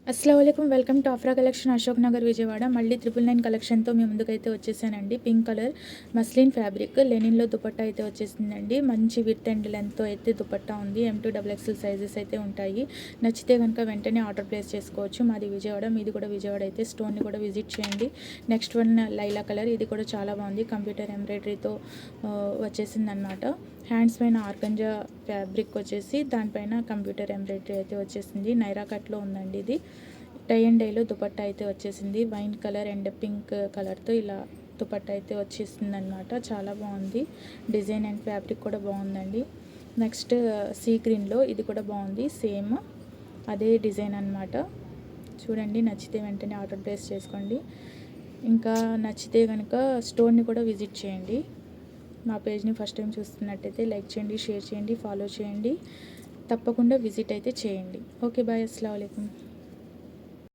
అస్సలాముఅలైకుం welcome to Afra collection Ashok Nagar Vijayawada. మళ్ళీ 999 కలెక్షన్తో మీ ముందుకైతే వచ్చేసానండి. పింక్ కలర్ మస్లిన్ ఫ్యాబ్రిక్ లెనిన్లో దుపట్టా అయితే వచ్చేసిందండి. మంచి విత్ అండ్ లెంత్తో అయితే దుపట్టా ఉంది. M2XXL సైజెస్ అయితే ఉంటాయి. నచ్చితే కనుక వెంటనే ఆర్డర్ ప్లేస్ చేసుకోవచ్చు. మాది విజయవాడ, మీది కూడా విజయవాడ అయితే స్టోన్ని కూడా విజిట్ చేయండి. నెక్స్ట్ వన్ లైలా కలర్, ఇది కూడా చాలా బాగుంది. కంప్యూటర్ ఎంబ్రాయిడరీతో వచ్చేసింది అనమాట. హ్యాండ్స్ పైన ఆర్గంజా ఫ్యాబ్రిక్ వచ్చేసి దానిపైన కంప్యూటర్ ఎంబ్రాయిడరీ అయితే వచ్చేసింది. నైరా కట్లో ఉందండి. ఇది టై అండ్ డైలో దుపట్టా అయితే వచ్చేసింది. వైన్ కలర్ అండ్ పింక్ కలర్తో ఇలా దుపట్టా అయితే వచ్చేసింది అనమాట. చాలా బాగుంది. డిజైన్ అండ్ ఫ్యాబ్రిక్ కూడా బాగుందండి. నెక్స్ట్ సీ గ్రీన్లో ఇది కూడా బాగుంది. సేమ్ అదే డిజైన్ అనమాట. చూడండి, నచ్చితే వెంటనే ఆర్డర్ ప్లేస్ చేసుకోండి. ఇంకా నచ్చితే కనుక స్టోర్ని కూడా విజిట్ చేయండి. మా పేజ్ని ఫస్ట్ టైం చూస్తున్నట్టయితే లైక్ చేయండి, షేర్ చేయండి, ఫాలో చేయండి. తప్పకుండా విజిట్ అయితే చేయండి. ఓకే బాయ్, అస్సలాము అలైకుం.